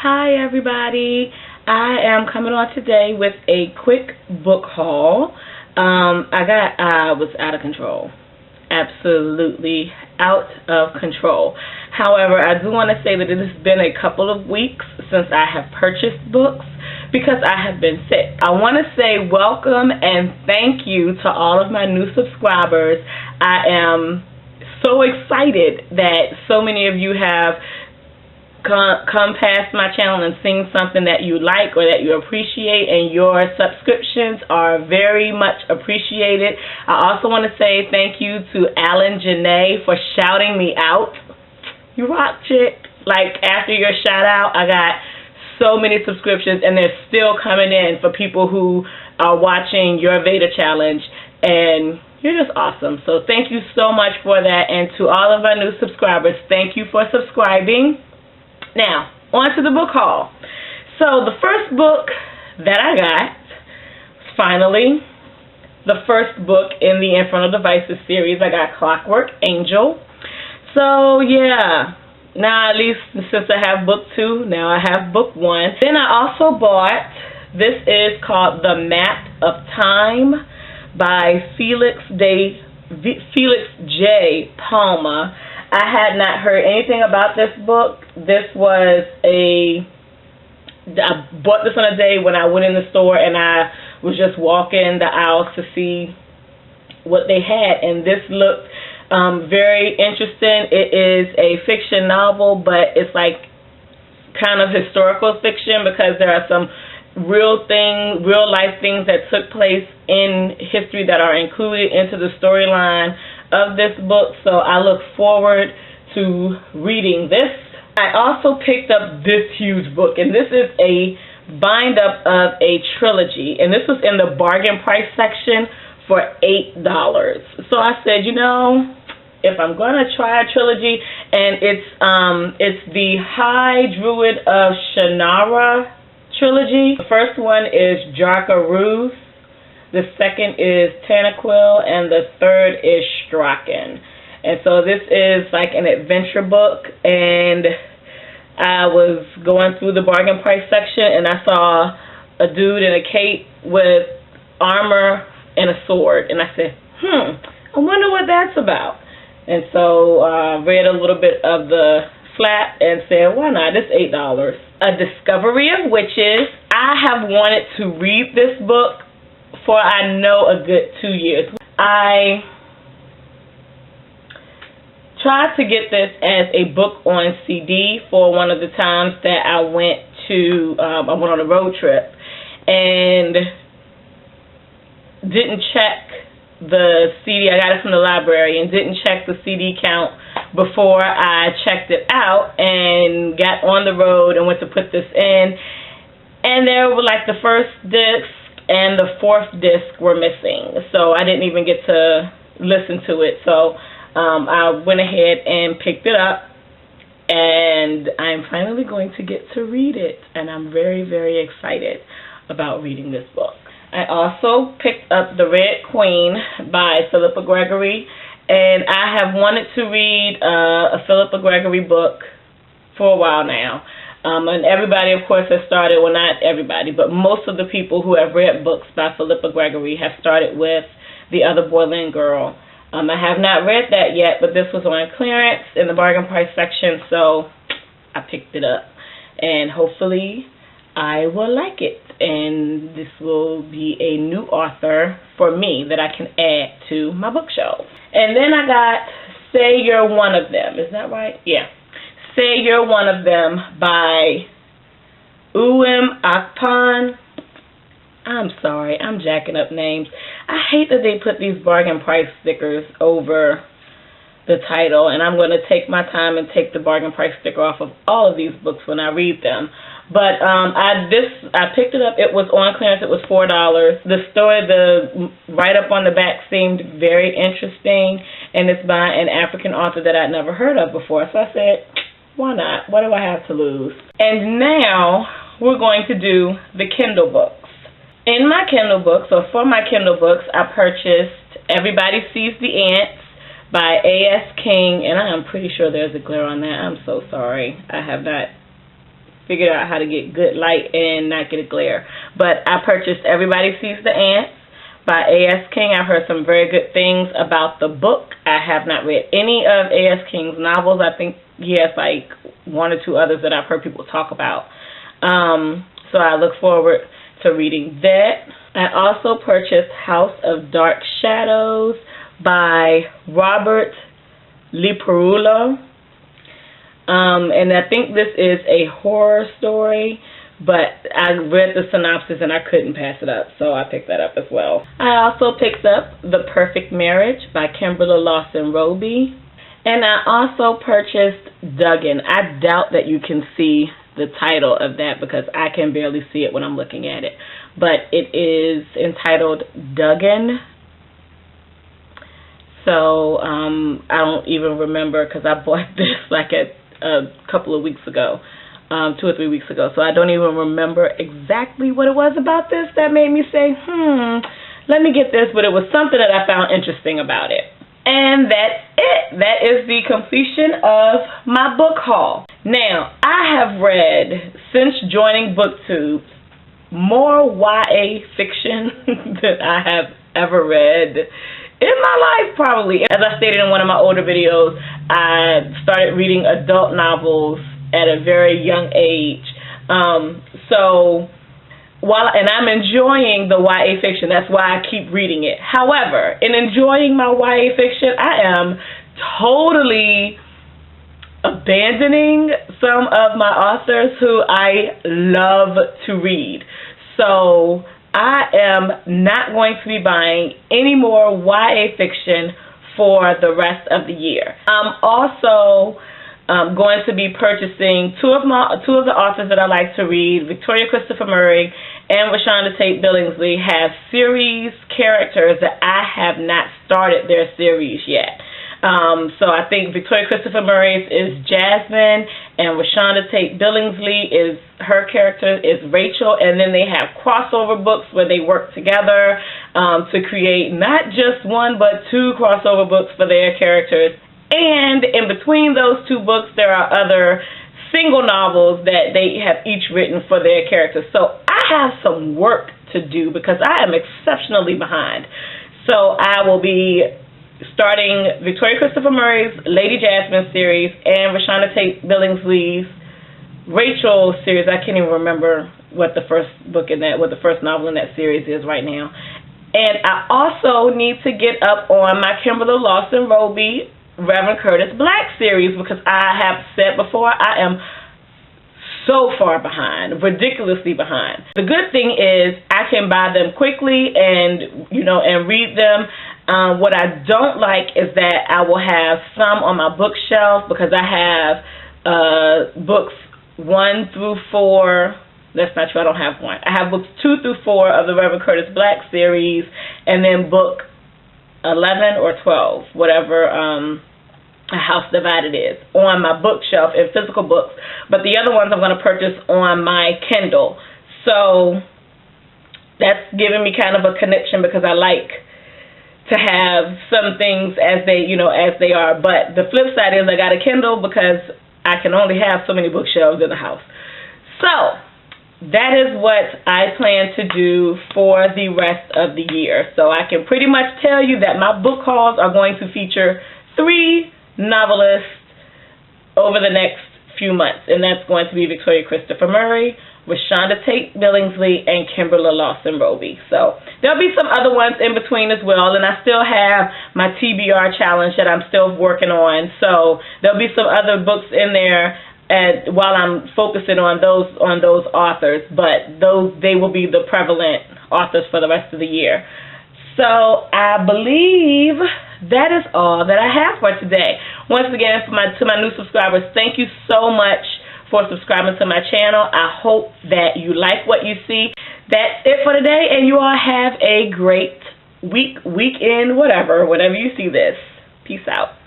Hi everybody, I am coming on today with a quick book haul. I was out of control, absolutely out of control. However, I do want to say that it has been a couple of weeks since I have purchased books because I have been sick. I want to say welcome and thank you to all of my new subscribers. I am so excited that so many of you have come past my channel and seen something that you like or that you appreciate, and your subscriptions are very much appreciated. I also want to say thank you to Alan Janae for shouting me out. You rock, chick. Like, after your shout out, I got so many subscriptions, and they're still coming in for people who are watching your Veda challenge, and you're just awesome. So thank you so much for that, and to all of our new subscribers, thank you for subscribing. Now, on to the book haul. So the first book that I got was finally the first book in the Infernal Devices series. I got Clockwork Angel. So yeah, now at least since I have book 2, now I have book 1. Then I also bought, this is called The Map of Time by Felix J. Palma. I had not heard anything about this book. I bought this on a day when I went in the store and I was just walking the aisles to see what they had, and this looked very interesting. It is a fiction novel, but it's like kind of historical fiction because there are some real life things that took place in history that are included into the storyline of this book, so I look forward to reading this. I also picked up this huge book, and this is a bind up of a trilogy, and this was in the bargain price section for $8. So I said, you know, if I'm going to try a trilogy, and it's the High Druid of Shannara trilogy. The first one is Jarka Ruth. The second is Tanaquil, and the third is Strachan. And so this is like an adventure book, and I was going through the bargain price section, and I saw a dude in a cape with armor and a sword, and I said, I wonder what that's about. And so I read a little bit of the flap and said, why not? It's $8. A Discovery of Witches. I have wanted to read this book for I know a good 2 years. I tried to get this as a book on CD for one of the times that I went on a road trip and didn't check the CD. I got it from the library and didn't check the CD count before I checked it out, and got on the road and went to put this in, and there were like the first disc and the fourth disc were missing, so I didn't even get to listen to it. So I went ahead and picked it up, and I'm finally going to get to read it, and I'm very, very excited about reading this book. I also picked up The Red Queen by Philippa Gregory, and I have wanted to read a Philippa Gregory book for a while now. And everybody, of course, has started, well, not everybody, but most of the people who have read books by Philippa Gregory have started with The Other Boleyn Girl. I have not read that yet, but this was on clearance in the bargain price section, so I picked it up. And hopefully I will like it, and this will be a new author for me that I can add to my bookshelf. And then I got Say You're One of Them. Is that right? Yeah. Say You're One of Them by Uwem Akpan. I'm sorry, I'm jacking up names. I hate that they put these bargain price stickers over the title, and I'm going to take my time and take the bargain price sticker off of all of these books when I read them. But I picked it up. It was on clearance. It was $4. The story, the write-up on the back seemed very interesting, and it's by an African author that I'd never heard of before. So I said, why not? What do I have to lose? And now we're going to do the Kindle books. In my Kindle books, or for my Kindle books, I purchased Everybody Sees the Ants by A.S. King, and I am pretty sure there's a glare on that. I'm so sorry. I have not figured out how to get good light and not get a glare. But I purchased Everybody Sees the Ants by A.S. King. I've heard some very good things about the book. I have not read any of A.S. King's novels. I think he has like one or two others that I've heard people talk about. So I look forward to reading that. I also purchased House of Dark Shadows by Robert Liparulo. And I think this is a horror story, but I read the synopsis and I couldn't pass it up, so I picked that up as well. I also picked up The Perfect Marriage by Kimberly Lawson Roby. And I also purchased Duggan. I doubt that you can see the title of that because I can barely see it when I'm looking at it. But it is entitled Duggan. So I don't even remember because I bought this like a couple of weeks ago, 2 or 3 weeks ago. So I don't even remember exactly what it was about this that made me say, let me get this. But it was something that I found interesting about it. And that's it. That is the completion of my book haul. Now, I have read, since joining BookTube, more YA fiction than I have ever read in my life, probably. As I stated in one of my older videos, I started reading adult novels at a very young age. And I'm enjoying the YA fiction. That's why I keep reading it. However, in enjoying my YA fiction, I am totally abandoning some of my authors who I love to read. So I am not going to be buying any more YA fiction for the rest of the year. I'm also going to be purchasing two of the authors that I like to read. Victoria Christopher Murray and Rashonda Tate Billingsley have series characters that I have not started their series yet. So I think Victoria Christopher Murray's is Jasmine, and Rashonda Tate Billingsley is her character is Rachel, and then they have crossover books where they work together to create not just one but two crossover books for their characters. And in between those two books, there are other single novels that they have each written for their characters. So I have some work to do because I am exceptionally behind. So I will be starting Victoria Christopher Murray's Lady Jasmine series and Rashonda Tate Billingsley's Rachel series. I can't even remember what the first novel in that series is right now. And I also need to get up on my Kimberly Lawson Roby Reverend Curtis Black series because I have said before I am so far behind, ridiculously behind. The good thing is I can buy them quickly and read them. What I don't like is that I will have some on my bookshelf because I have books 1 through 4. That's not true, I don't have one. I have books 2 through 4 of the Reverend Curtis Black series, and then book 11 or 12, whatever a House Divided is, on my bookshelf in physical books. But the other ones I'm going to purchase on my Kindle. So that's giving me kind of a connection because I like to have some things as they are. But the flip side is I got a Kindle because I can only have so many bookshelves in the house. So that is what I plan to do for the rest of the year. So I can pretty much tell you that my book hauls are going to feature 3 novelists over the next few months. And that's going to be Victoria Christopher Murray, Rashonda Tate Billingsley, and Kimberly Lawson Roby. So there'll be some other ones in between as well. And I still have my TBR challenge that I'm still working on. So there'll be some other books in there while I'm focusing on those authors, but they will be the prevalent authors for the rest of the year. So I believe that is all that I have for today. Once again, to my new subscribers, thank you so much for subscribing to my channel. I hope that you like what you see. That's it for today, and you all have a great weekend, whatever you see this. Peace out.